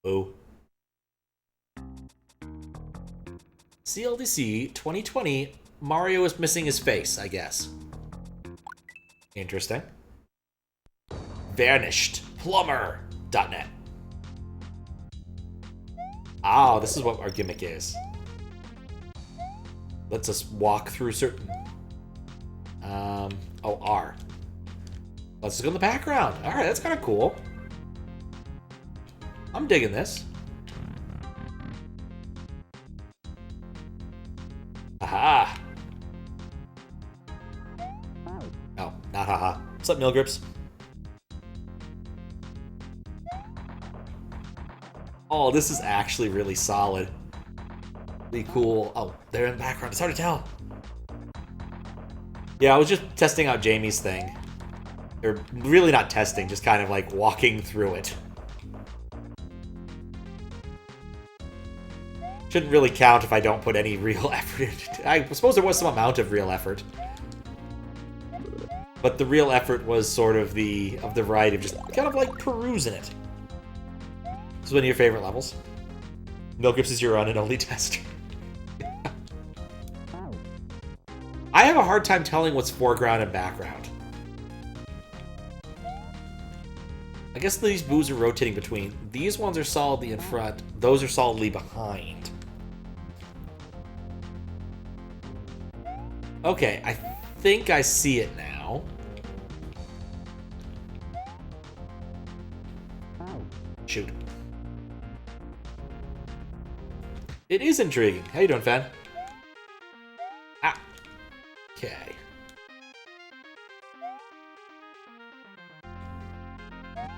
Boo. CLDC2020, Mario is missing his face, I guess. Interesting. Vanished. Plumber.net. Oh, this is what our gimmick is. Lets us walk through certain... oh, R. Let's just go in the background. Alright, that's kind of cool. I'm digging this. Aha! Oh, not haha. What's up, Milgrips? Oh, this is actually really solid. Really cool. Oh, they're in the background. It's hard to tell. Yeah, I was just testing out Jamie's thing. Or really not testing, just kind of like walking through it. Shouldn't really count if I don't put any real effort into it. I suppose there was some amount of real effort. But the real effort was sort of the variety of just kind of like perusing it. This is one of your favorite levels. Milgrips is your own and only tester. I have a hard time telling what's foreground and background. I guess these boos are rotating between. These ones are solidly in front. Those are solidly behind. Okay, I think I see it now. Shoot. It is intriguing. How you doing, fan? Ah. Okay.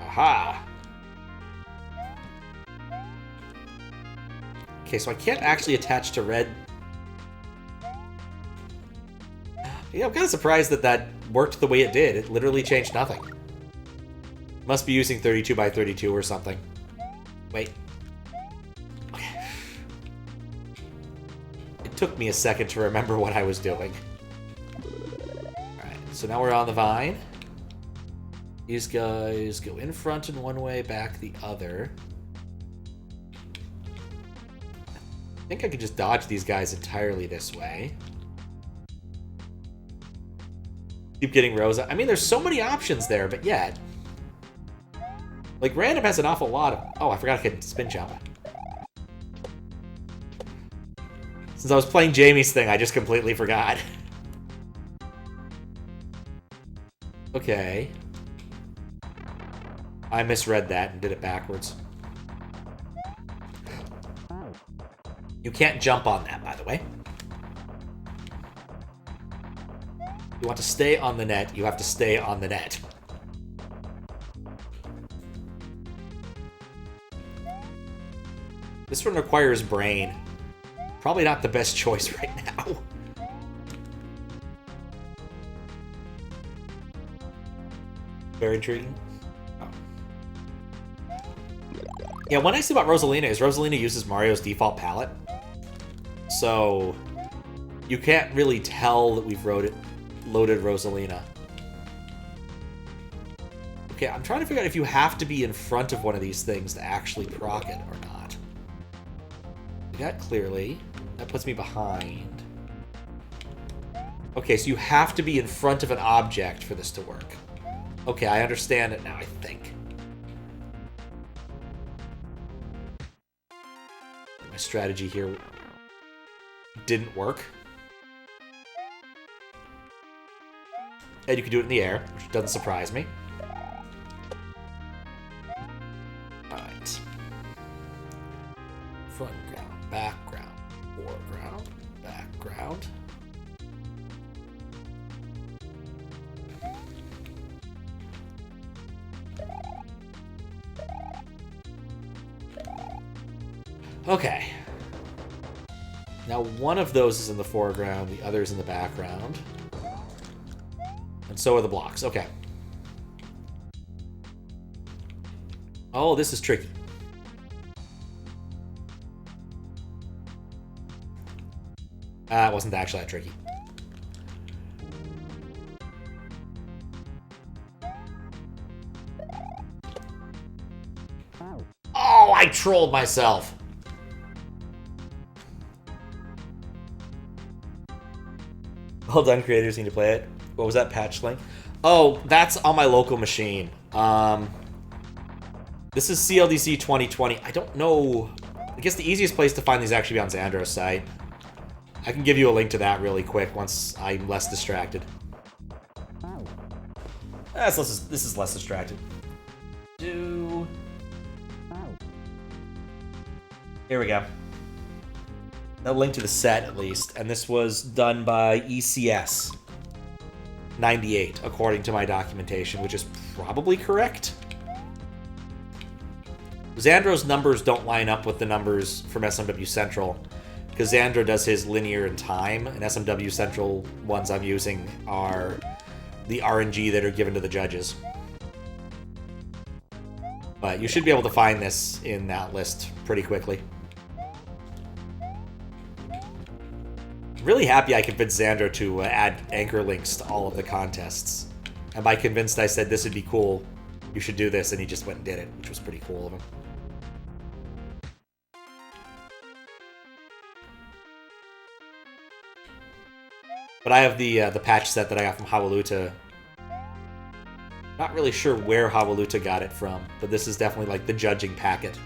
Aha. Okay, so I can't actually attach to red. Yeah, I'm kind of surprised that that worked the way it did. It literally changed nothing. Must be using 32 by 32 or something. Wait. Okay. It took me a second to remember what I was doing. Alright, so now we're on the vine. These guys go in front in one way, back the other. I think I could just dodge these guys entirely this way. Keep getting Rosa. I mean, there's so many options there, but yet. Like, random has an awful lot of... Oh, I forgot I could spin jump. Since I was playing Jamie's thing, I just completely forgot. Okay. I misread that and did it backwards. You can't jump on that, by the way. You want to stay on the net, you have to stay on the net. This one requires brain. Probably not the best choice right now. Very intriguing. Oh. Yeah, what nice about Rosalina is Rosalina uses Mario's default palette. So you can't really tell that we've loaded Rosalina. Okay, I'm trying to figure out if you have to be in front of one of these things to actually proc it or not. We got clearly. That puts me behind. Okay, so you have to be in front of an object for this to work. Okay, I understand it now, I think. My strategy here didn't work. And you can do it in the air, which doesn't surprise me. Alright. Foreground, background, foreground, background. Okay. Now one of those is in the foreground, the other is in the background. And so are the blocks. Okay. Oh, this is tricky. It wasn't actually that tricky. Oh, I trolled myself. Well done, creators need to play it. What was that patch link? Oh, that's on my local machine. This is CLDC2020. I don't know. I guess the easiest place to find these actually be on Xandro's site. I can give you a link to that really quick once I'm less distracted. This is less distracted. Here we go. A link to the set, at least. And this was done by ECS.98, according to my documentation, which is probably correct. Xandro's numbers don't line up with the numbers from SMW Central, because Xandro does his linear in time, and SMW Central ones I'm using are the RNG that are given to the judges. But you should be able to find this in that list pretty quickly. I'm really happy I convinced Xandro to add anchor links to all of the contests. And by convinced I said this would be cool, you should do this, and he just went and did it, which was pretty cool of him. But I have the patch set that I got from Hawaluta. Not really sure where Hawaluta got it from, but this is definitely like the judging packet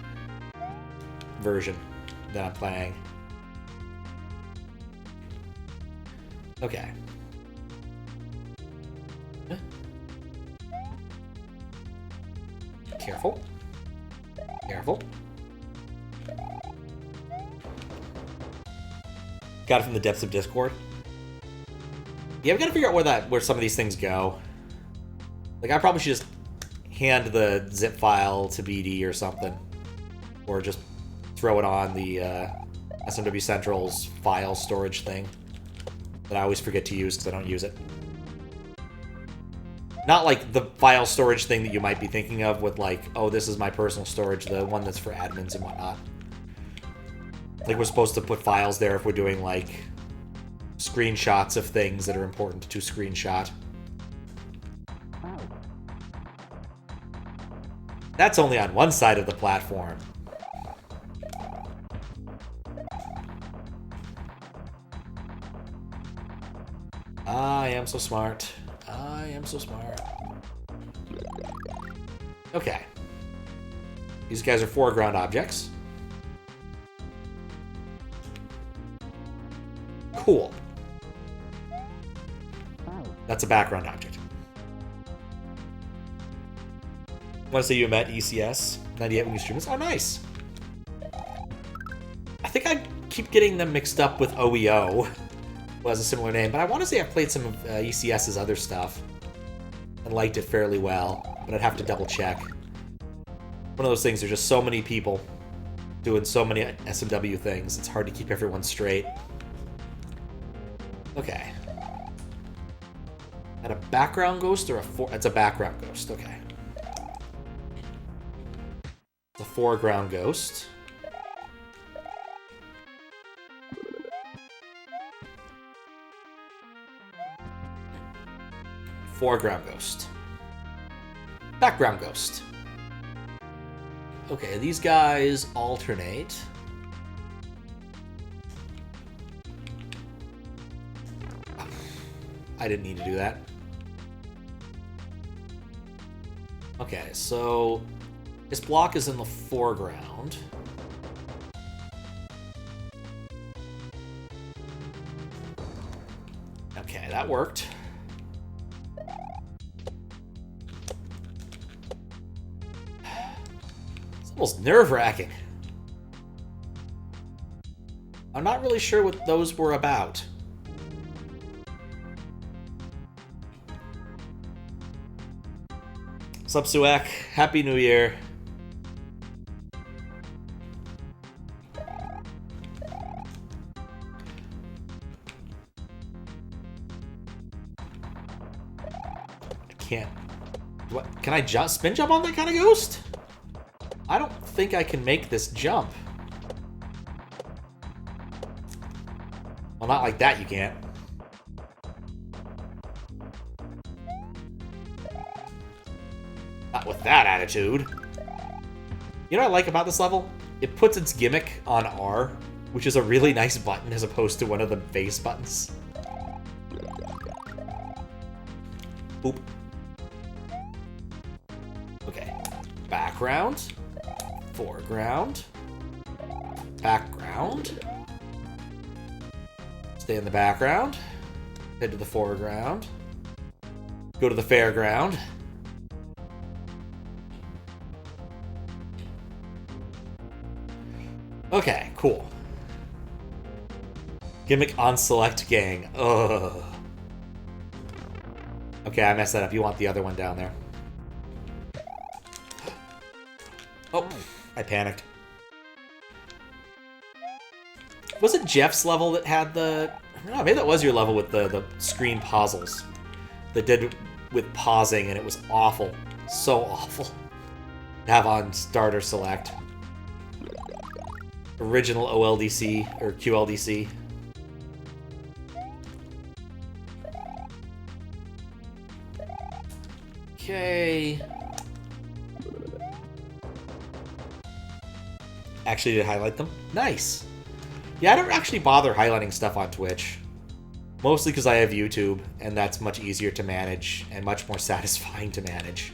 version that I'm playing. Okay. Careful. Careful. Got it from the depths of Discord. Yeah, we gotta figure out where some of these things go. Like, I probably should just hand the zip file to BD or something. Or just throw it on the SMW Central's file storage thing that I always forget to use because I don't use it. Not like the file storage thing that you might be thinking of with like, oh, this is my personal storage, the one that's for admins and whatnot. Like, we're supposed to put files there if we're doing like screenshots of things that are important to screenshot. That's only on one side of the platform. I am so smart. I am so smart. Okay. These guys are foreground objects. Cool. That's a background object. I want to say you met ECS.98 when you stream this. Oh, nice. I think I keep getting them mixed up with OEO, who has a similar name, but I want to say I've played some of ECS's other stuff and liked it fairly well, but I'd have to double check. One of those things, there's just so many people doing so many SMW things, it's hard to keep everyone straight. Okay. Is that a background ghost or it's a background ghost, okay. It's a foreground ghost. Foreground ghost. Background ghost. Okay, these guys alternate. I didn't need to do that. Okay, so this block is in the foreground. Okay, that worked. It's almost nerve-wracking. I'm not really sure what those were about. Sup, Suak? Happy New Year. I can't. What? Can I spin jump on that kind of ghost? I don't think I can make this jump. Well, not like that, you can't. Not with that attitude. You know what I like about this level? it puts its gimmick on R, which is a really nice button as opposed to one of the base buttons. Boop. Okay. Background. Foreground. Background. Stay in the background. Head to the foreground. Go to the fairground. Okay, cool. Gimmick on select gang. Ugh. Okay, I messed that up. You want the other one down there. Oh, I panicked. Was it Jeff's level that had the... No, maybe that was your level with the screen puzzles. That did with pausing, and it was awful. So awful. To have on starter select. Original OLDC, or QLDC. Okay. Actually did highlight them? Nice! Yeah, I don't actually bother highlighting stuff on Twitch. Mostly because I have YouTube, and that's much easier to manage, and much more satisfying to manage.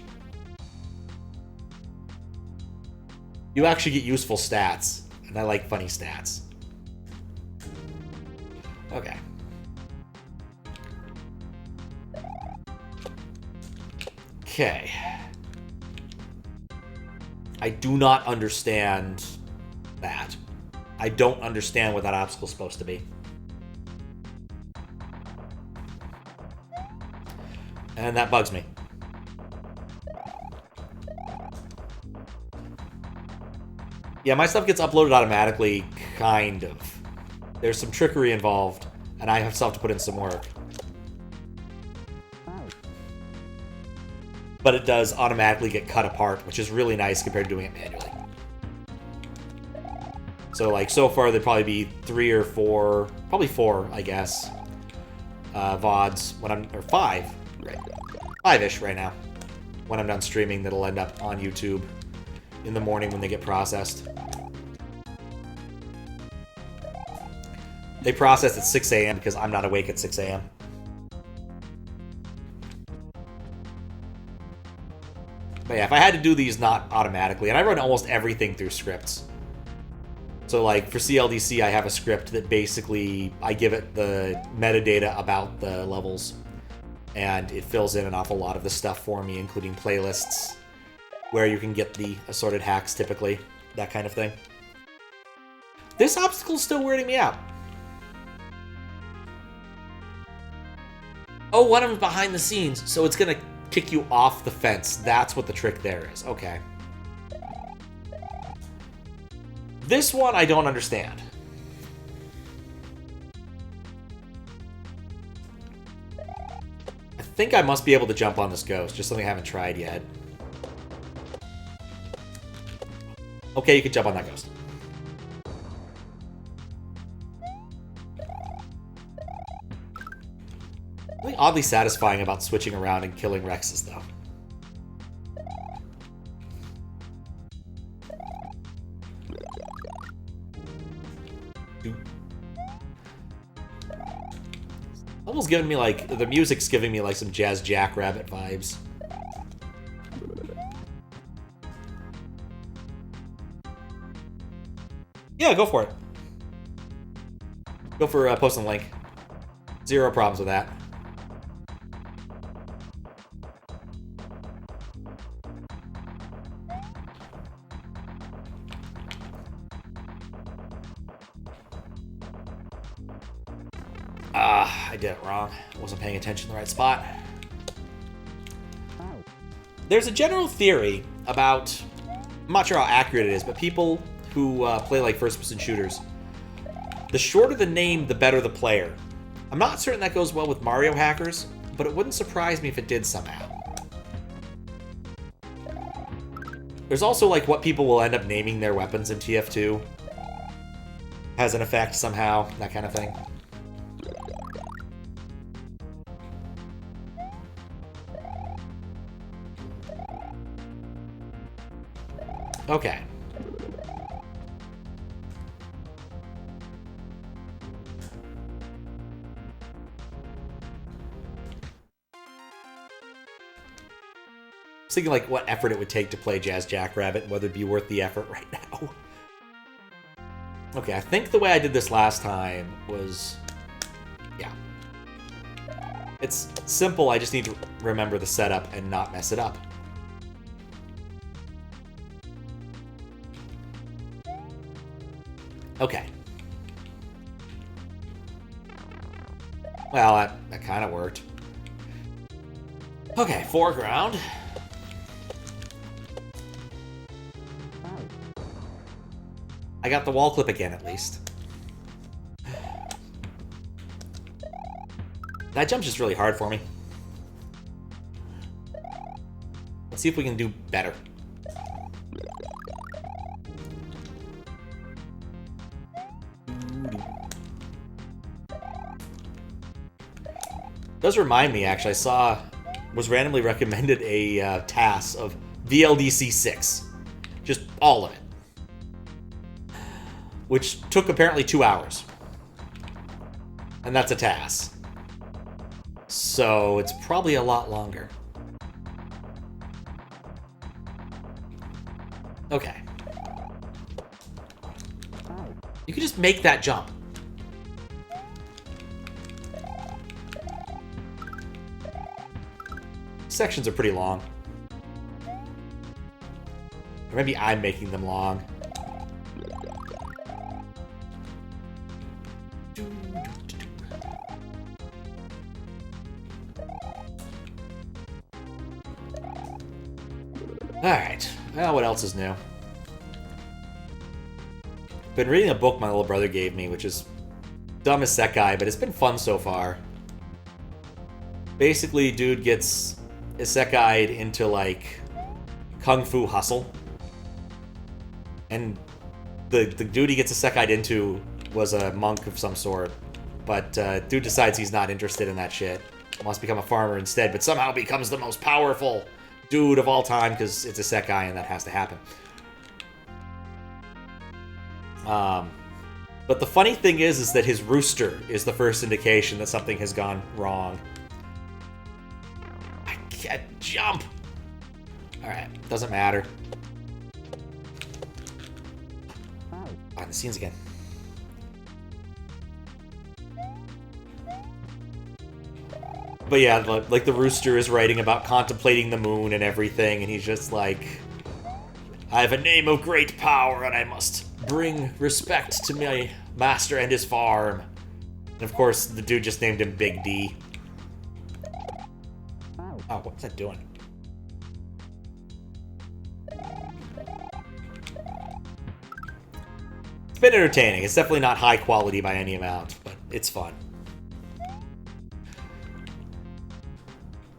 You actually get useful stats, and I like funny stats. Okay. Okay. I do not understand that. I don't understand what that obstacle's supposed to be. And that bugs me. Yeah, my stuff gets uploaded automatically, kind of. There's some trickery involved, and I still have to put in some work. But it does automatically get cut apart, which is really nice compared to doing it manually. So, like, so far there'd probably be 3 or 4, probably 4, I guess, VODs when I'm, or 5, right? 5-ish right now, when I'm done streaming, that'll end up on YouTube in the morning when they get processed. They process at 6 a.m. because I'm not awake at 6 a.m. But yeah, if I had to do these not automatically, and I run almost everything through scripts. So like for CLDC, I have a script that basically, I give it the metadata about the levels, and it fills in an awful lot of the stuff for me, including playlists, where you can get the assorted hacks typically, that kind of thing. This obstacle's still weirding me out. Oh, one of them's behind the scenes, so it's gonna kick you off the fence. That's what the trick there is. Okay. This one I don't understand. I think I must be able to jump on this ghost, just something I haven't tried yet. Okay, you can jump on that ghost. Something oddly satisfying about switching around and killing Rexes, though. Almost giving me, like, the music's giving me, like, some Jazz Jackrabbit vibes. Yeah, go for it. Go for posting the link. Zero problems with that. I did it wrong. I wasn't paying attention in the right spot. There's a general theory about, I'm not sure how accurate it is, but people who play like first-person shooters, the shorter the name, the better the player. I'm not certain that goes well with Mario hackers, but it wouldn't surprise me if it did somehow. There's also like what people will end up naming their weapons in TF2 has an effect somehow, that kind of thing. Okay. was thinking, like, what effort it would take to play Jazz Jackrabbit and whether it'd be worth the effort right now. Okay, I think the way I did this last time was... Yeah. It's simple, I just need to remember the setup and not mess it up. Okay. Well, that kind of worked. Okay, foreground. I got the wall clip again, at least. That jump's just really hard for me. Let's see if we can do better. Does remind me, actually, was randomly recommended a TAS of CLDC6. Just all of it. Which took apparently 2 hours. And that's a TAS. So it's probably a lot longer. Okay. You can just make that jump. Sections are pretty long. Or maybe I'm making them long. Alright, well, what else is new? Been reading a book my little brother gave me, which is dumb as Sekai, but it's been fun so far. Basically, dude gets isekai'd into, like, Kung Fu Hustle. And the dude he gets isekai'd into was a monk of some sort. But dude decides he's not interested in that shit. Wants to become a farmer instead, but somehow becomes the most powerful dude of all time because it's isekai and that has to happen. But the funny thing is that his rooster is the first indication that something has gone wrong. I can't jump! Alright, doesn't matter. Behind the scenes again. But yeah, like the rooster is writing about contemplating the moon and everything, and he's just like, I have a name of great power, and I must bring respect to my master and his farm. And of course, the dude just named him Big D. Oh, what's that doing? It's been entertaining. It's definitely not high quality by any amount, but it's fun.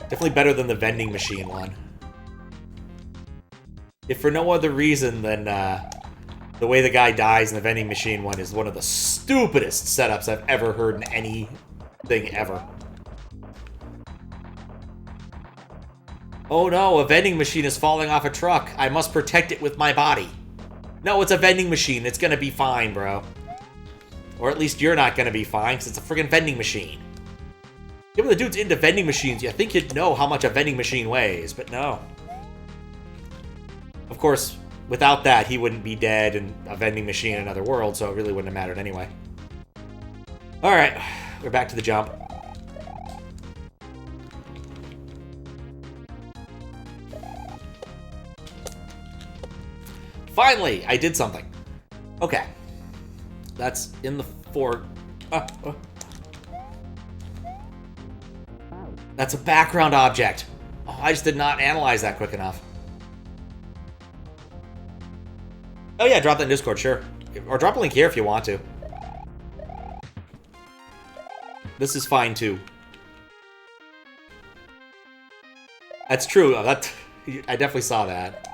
Definitely better than the vending machine one. If for no other reason than the way the guy dies in the vending machine one is one of the stupidest setups I've ever heard in anything ever. Oh no, a vending machine is falling off a truck. I must protect it with my body. No, it's a vending machine. It's gonna be fine, bro. Or at least you're not gonna be fine, because it's a friggin' vending machine. Given the dude's into vending machines, you think you'd know how much a vending machine weighs, but no. Of course, without that, he wouldn't be dead in a vending machine in another world, so it really wouldn't have mattered anyway. Alright, we're back to the jump. Finally, I did something. Okay. That's in the That's a background object. Oh, I just did not analyze that quick enough. Oh yeah, drop that in Discord, sure. Or drop a link here if you want to. This is fine too. That's true. I definitely saw that.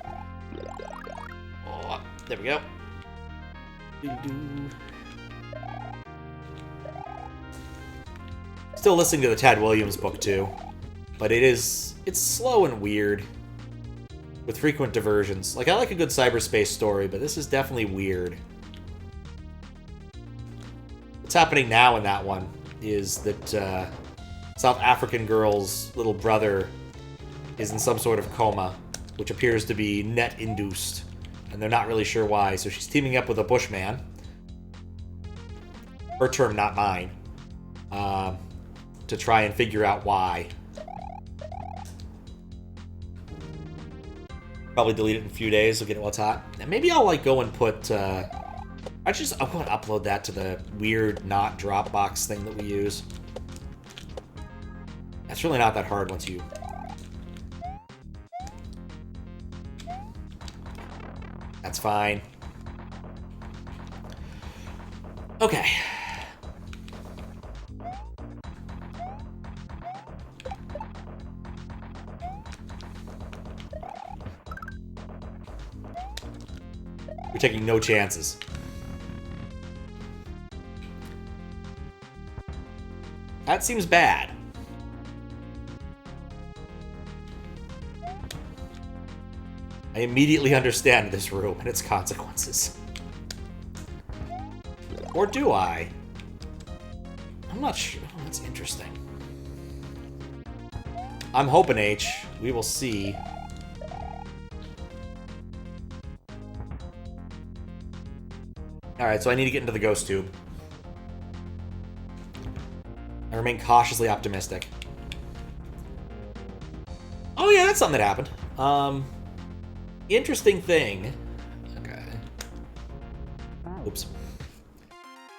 Oh, there we go. Still listening to the Tad Williams book too, but it's slow and weird with frequent diversions. Like, I like a good cyberspace story, but this is definitely weird. What's happening now in that one is that South African girl's little brother is in some sort of coma, which appears to be net-induced, and they're not really sure why. So she's teaming up with a bushman. Her term, not mine. To try and figure out why. Probably delete it in a few days. We'll get it while it's hot. And maybe I'll like go and put. I want to upload that to the weird not Dropbox thing that we use. That's really not that hard once you. That's fine. Okay. We're taking no chances. That seems bad. I immediately understand this room and its consequences. Or do I? I'm not sure. Oh, that's interesting. I'm hoping H. We will see. Alright, so I need to get into the ghost tube. I remain cautiously optimistic. Oh yeah, that's something that happened. Interesting thing. Okay. Oops.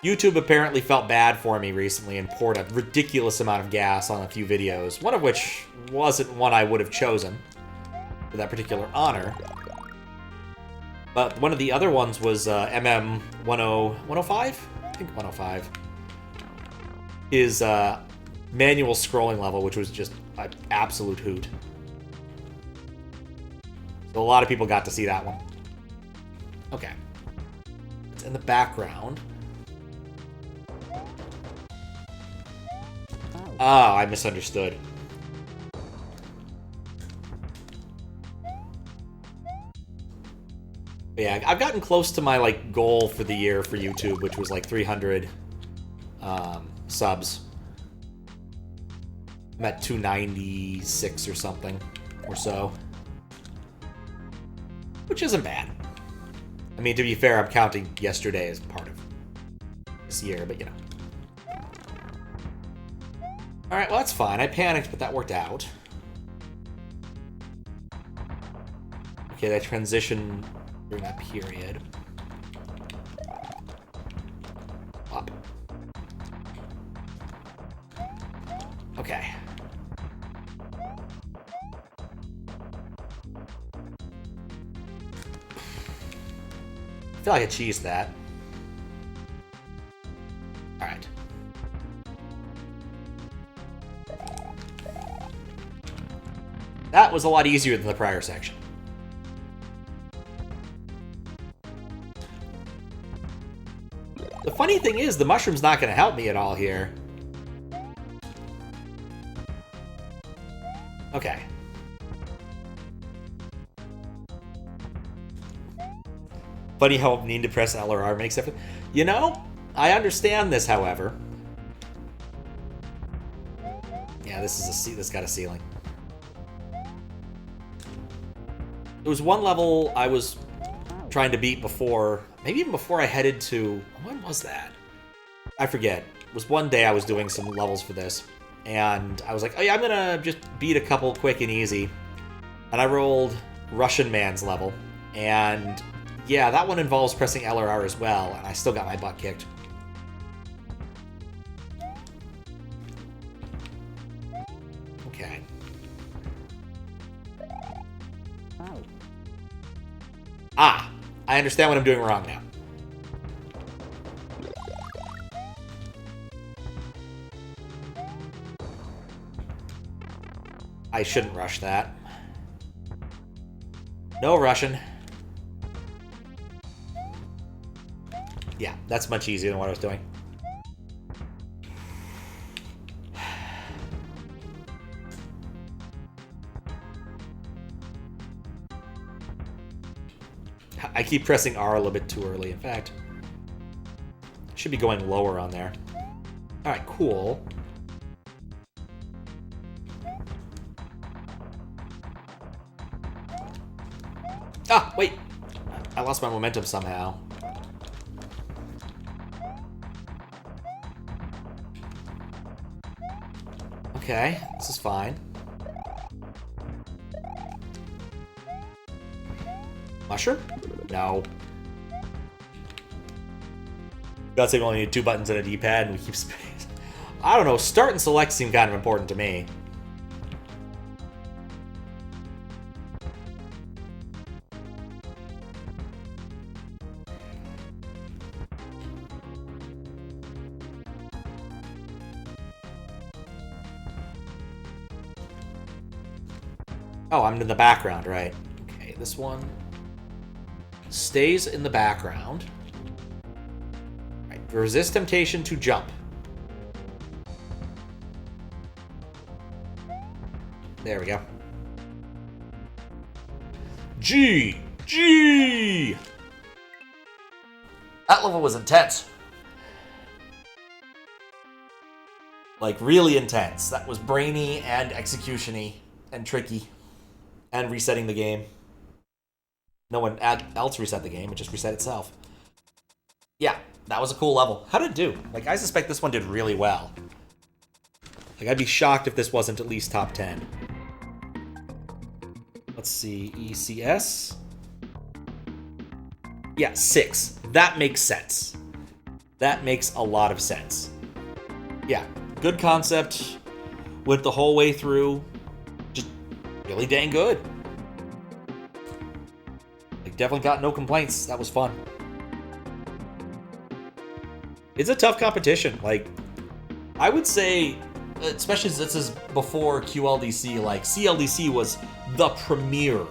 YouTube apparently felt bad for me recently and poured a ridiculous amount of gas on a few videos, one of which wasn't one I would have chosen for that particular honor. But one of the other ones was MM105? I think 105. His manual scrolling level, which was just an absolute hoot. So a lot of people got to see that one. Okay. It's in the background. Oh, I misunderstood. But yeah, I've gotten close to my like goal for the year for YouTube, which was like 300 subs. I'm at 296 or something, or so. Which isn't bad. I mean, to be fair, I'm counting yesterday as part of this year, but you know. Alright, well that's fine. I panicked, but that worked out. Okay, that transition during that period. Up. Okay. I feel like I cheesed that. Alright. That was a lot easier than the prior section. The funny thing is, the mushroom's not going to help me at all here. Okay. Funny how needing to press L or R makes everything. You know, I understand this, however. Yeah, this got a ceiling. There was one level I was trying to beat before, maybe even before I headed to, when was that? I forget. It was one day I was doing some levels for this, and I was like, oh yeah, I'm gonna just beat a couple quick and easy. And I rolled Russian Man's level, and yeah, that one involves pressing L or R as well, and I still got my butt kicked. Okay. Ah, I understand what I'm doing wrong now. I shouldn't rush that. No Russian. Yeah, that's much easier than what I was doing. I keep pressing R a little bit too early. In fact, I should be going lower on there. All right, cool. I lost my momentum somehow. Okay, this is fine. Mushroom? No. God save, we only need 2 buttons and a D-pad, and we keep space. I don't know, start and select seem kind of important to me. Oh, I'm in the background, right. Okay, this one stays in the background. Right, resist temptation to jump. There we go. G! G! That level was intense. Like, really intense. That was brainy and execution-y and tricky. And resetting the game. No one else reset the game, it just reset itself. Yeah, that was a cool level. How did it do? Like, I suspect this one did really well. Like, I'd be shocked if this wasn't at least top 10. Let's see, ECS. Yeah, 6. That makes sense. That makes a lot of sense. Yeah, good concept. Went the whole way through. Just really dang good. Like, definitely got no complaints. That was fun. It's a tough competition. Like, I would say, especially since this is before QLDC, like, CLDC was the premier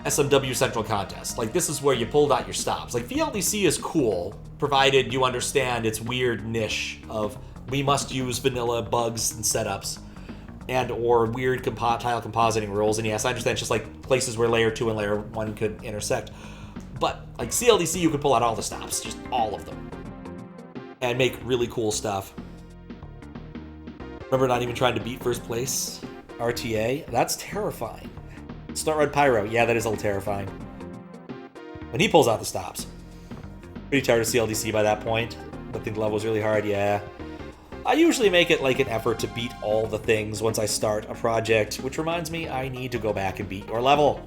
SMW Central contest. Like, this is where you pulled out your stops. Like, VLDC is cool, provided you understand its weird niche of we must use vanilla bugs and setups and or weird tile compositing rules. And yes, I understand it's just like places where layer 2 and layer 1 could intersect. But, like, CLDC, you could pull out all the stops, just all of them, and make really cool stuff. Remember not even trying to beat first place? RTA? That's terrifying. Snort Red Pyro. Yeah, that is a little terrifying. When he pulls out the stops. Pretty tired of CLDC by that point. I think the level was really hard, yeah. I usually make it like an effort to beat all the things once I start a project, which reminds me I need to go back and beat your level.